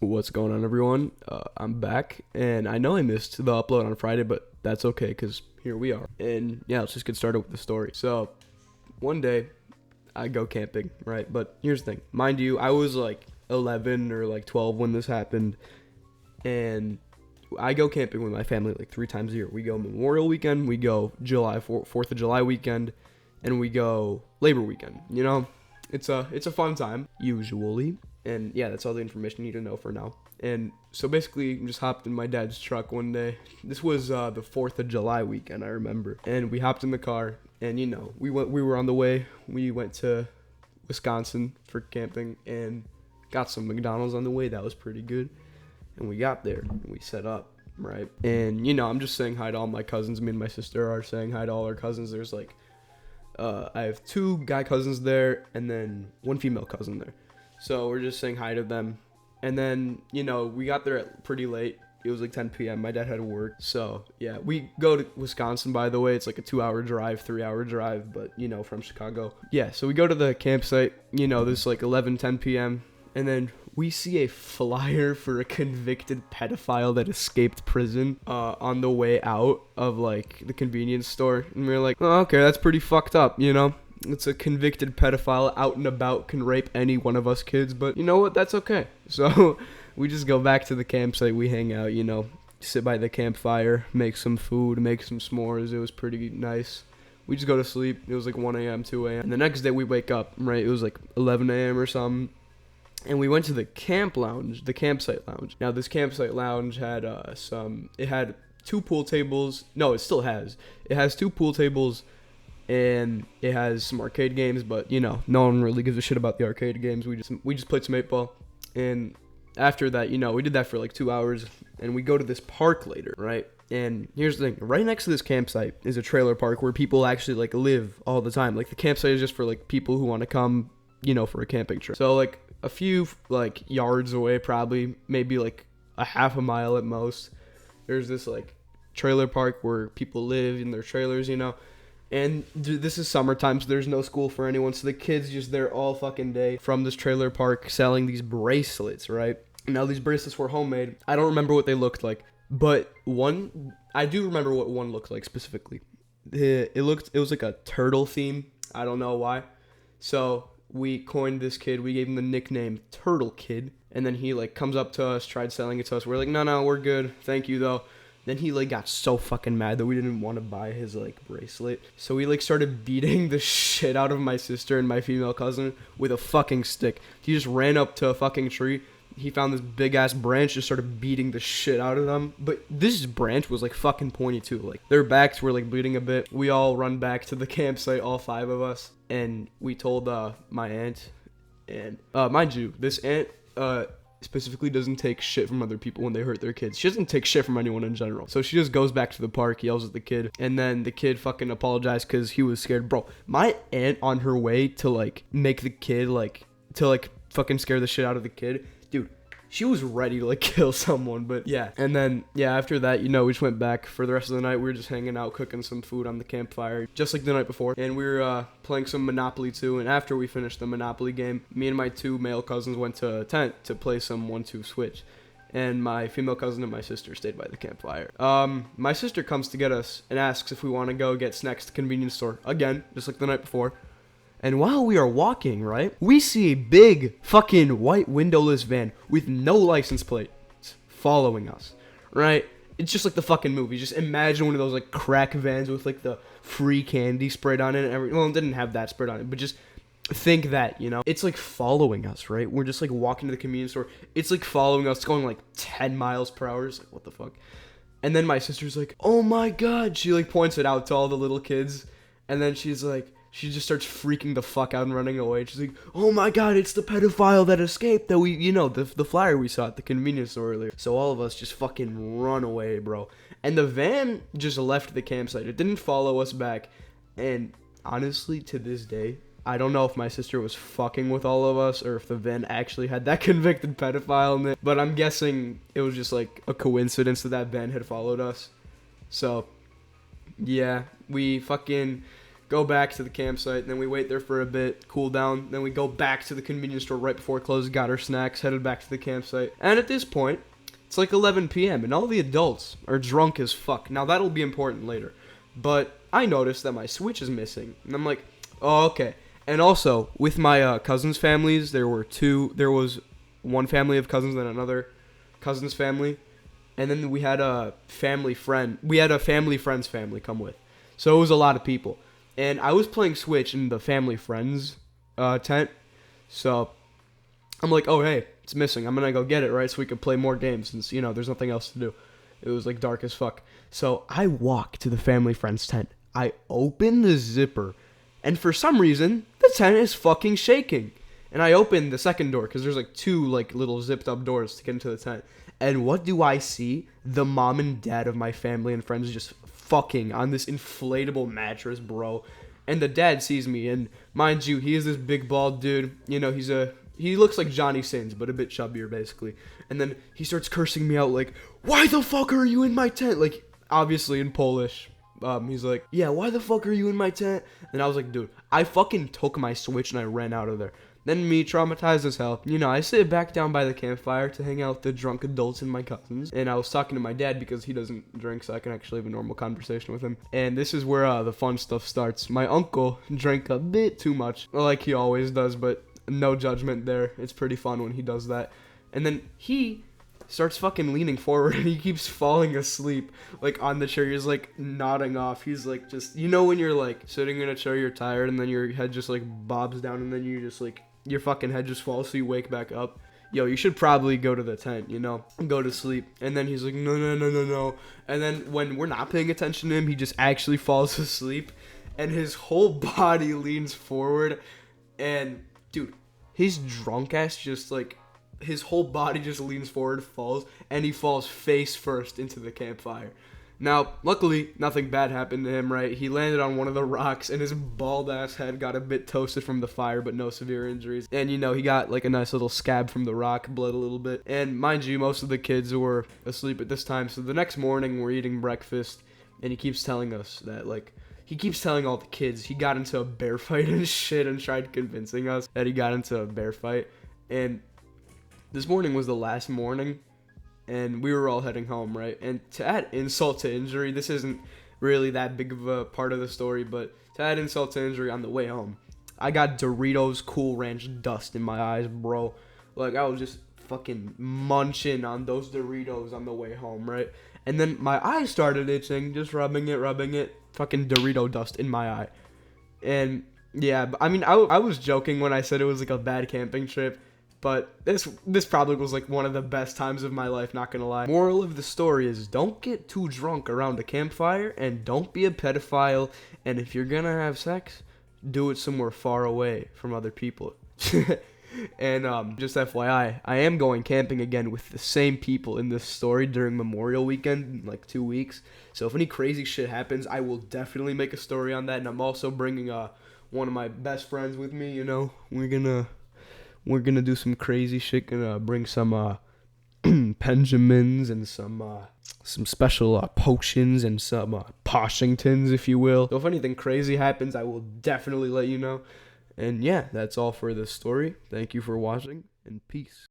What's going on, everyone? I'm back, and I know I missed the upload on Friday, but that's okay because here we are. And yeah, let's just get started with the story. So, one day, I go camping, right? But here's the thing, mind you, I was like 11 or like 12 when this happened, and I go camping with my family like 3 times a year. We go Memorial Weekend, we go July 4th of July weekend, and we go Labor Weekend. It's a fun time usually. And yeah, that's all the information you need to know for now. And so basically, just hopped in my dad's truck one day. This was the 4th of July weekend, I remember. And we hopped in the car, and we were on the way. We went to Wisconsin for camping and got some McDonald's on the way. That was pretty good. And we got there, and we set up, right? And I'm just saying hi to all my cousins. Me and my sister are saying hi to all our cousins. There's like, I have 2 guy cousins there, and then 1 female cousin there. So we're just saying hi to them. And then, we got there pretty late. It was like 10 p.m. My dad had to work. So, yeah, we go to Wisconsin, by the way. It's like a 2-hour drive, 3-hour drive, but, from Chicago. Yeah, so we go to the campsite. This is like 10 p.m. And then we see a flyer for a convicted pedophile that escaped prison on the way out of, like, the convenience store. And we were like, oh, okay, that's pretty fucked up, It's a convicted pedophile out and about, can rape any one of us kids, but you know what? That's okay. So we just go back to the campsite. We hang out, sit by the campfire, make some food, make some s'mores. It was pretty nice. We just go to sleep. It was like 1 a.m., 2 a.m. And the next day we wake up, right? It was like 11 a.m. or something. And we went to the campsite lounge. Now, this campsite lounge had it had 2 pool tables. No, it still has. It has 2 pool tables. And it has some arcade games, but no one really gives a shit about the arcade games. We just played some 8-ball, and after that, we did that for like 2 hours, and we go to this park later, right? And here's the thing: right next to this campsite is a trailer park where people actually like live all the time. Like the campsite is just for like people who want to come, for a camping trip. So like a few like yards away, probably maybe like a half a mile at most, there's this like trailer park where people live in their trailers, And this is summertime, so there's no school for anyone. So the kids just there all fucking day from this trailer park selling these bracelets, right? Now, these bracelets were homemade. I don't remember what they looked like. But I do remember what one looked like specifically. It was like a turtle theme. I don't know why. So we coined this kid. We gave him the nickname Turtle Kid. And then he like comes up to us, tried selling it to us. We're like, no, we're good. Thank you, though. Then he like got so fucking mad that we didn't want to buy his like bracelet. So we like started beating the shit out of my sister and my female cousin with a fucking stick. He just ran up to a fucking tree. He found this big ass branch, just started beating the shit out of them. But this branch was like fucking pointy too. Like their backs were like bleeding a bit. We all run back to the campsite, all 5 of us, and we told my aunt. And mind you, this aunt specifically doesn't take shit from other people when they hurt their kids. She doesn't take shit from anyone in general. So she just goes back to the park, yells at the kid, and then the kid fucking apologized because he was scared. Bro, my aunt on her way to like make the kid fucking scare the shit out of the kid, dude, she was ready to like kill someone. But yeah, and then after that, we just went back for the rest of the night. We were just hanging out, cooking some food on the campfire, just like the night before, and we were playing some Monopoly too. And after we finished the Monopoly game, me and my 2 male cousins went to a tent to play some 1-2 switch, and my female cousin and my sister stayed by the campfire. My sister comes to get us and asks if we want to go get snacks at the convenience store again, just like the night before. And while we are walking, right, we see a big fucking white windowless van with no license plates following us, right? It's just like the fucking movie. Just imagine one of those like crack vans with like the free candy sprayed on it and well, it didn't have that sprayed on it, but just think that, it's like following us, right? We're just like walking to the convenience store. It's like following us, going like 10 miles per hour. It's like, what the fuck? And then my sister's like, oh my God. She like points it out to all the little kids. And then she's like, she just starts freaking the fuck out and running away. She's like, oh my God, it's the pedophile that escaped that we, the flyer we saw at the convenience store earlier. So all of us just fucking run away, bro. And the van just left the campsite. It didn't follow us back. And honestly, to this day, I don't know if my sister was fucking with all of us or if the van actually had that convicted pedophile in it. But I'm guessing it was just like a coincidence that van had followed us. So, yeah, we fucking go back to the campsite, then we wait there for a bit, cool down, then we go back to the convenience store right before it closed, got our snacks, headed back to the campsite. And at this point, it's like 11 p.m. and all the adults are drunk as fuck. Now that'll be important later, but I noticed that my Switch is missing, and I'm like, oh, okay. And also, with my cousins' families, there was one family of cousins and another cousin's family, and then we had a family friend's family come with. So it was a lot of people. And I was playing Switch in the family friends tent. So I'm like, oh, hey, it's missing. I'm going to go get it, right? So we can play more games since, there's nothing else to do. It was like dark as fuck. So I walk to the family friends tent. I open the zipper. And for some reason, the tent is fucking shaking. And I open the second door because there's like two like little zipped up doors to get into the tent. And what do I see? The mom and dad of my family and friends just fucking on this inflatable mattress, bro. And the dad sees me, and mind you, he is this big bald dude. He looks like Johnny Sins, but a bit chubbier, basically. And then he starts cursing me out like, "Why the fuck are you in my tent?" Like, obviously in Polish. He's like, "Yeah, why the fuck are you in my tent?" And I was like, dude, I fucking took my Switch and I ran out of there. Then me, traumatized as hell, I sit back down by the campfire to hang out with the drunk adults and my cousins. And I was talking to my dad because he doesn't drink, so I can actually have a normal conversation with him. And this is where the fun stuff starts. My uncle drank a bit too much, like he always does, but no judgment there. It's pretty fun when he does that. And then he starts fucking leaning forward and he keeps falling asleep, like on the chair. He's like nodding off. He's like just, when you're like sitting in a chair, you're tired, and then your head just like bobs down, and then you just like, your fucking head just falls, so you wake back up. Yo, you should probably go to the tent, and go to sleep. And then he's like, no. And then when we're not paying attention to him, he just actually falls asleep, and his whole body leans forward. And dude, his drunk ass just like, his whole body just leans forward, falls, and he falls face first into the campfire. Now, luckily, nothing bad happened to him, right? He landed on one of the rocks, and his bald-ass head got a bit toasted from the fire, but no severe injuries. And, he got, like, a nice little scab from the rock, bled a little bit. And, mind you, most of the kids were asleep at this time, so the next morning, we're eating breakfast, and he keeps telling us that, like, he keeps telling all the kids he got into a bear fight and shit, and tried convincing us that he got into a bear fight. And this morning was the last morning, and we were all heading home, right? And to add insult to injury, this isn't really that big of a part of the story, but to add insult to injury, on the way home, I got Doritos Cool Ranch dust in my eyes, bro. Like, I was just fucking munching on those Doritos on the way home, right? And then my eye started itching, just rubbing it, fucking Dorito dust in my eye. And yeah, I mean, I was joking when I said it was like a bad camping trip. But this probably was like one of the best times of my life, not gonna lie. Moral of the story is, don't get too drunk around a campfire, and don't be a pedophile, and if you're gonna have sex, do it somewhere far away from other people. And just FYI, I am going camping again with the same people in this story during Memorial Weekend in like 2 weeks. So if any crazy shit happens, I will definitely make a story on that. And I'm also bringing one of my best friends with me. We're gonna do some crazy shit. Gonna bring some Benjamins and some special potions and some Poshingtons, if you will. So if anything crazy happens, I will definitely let you know. And yeah, that's all for this story. Thank you for watching, and peace.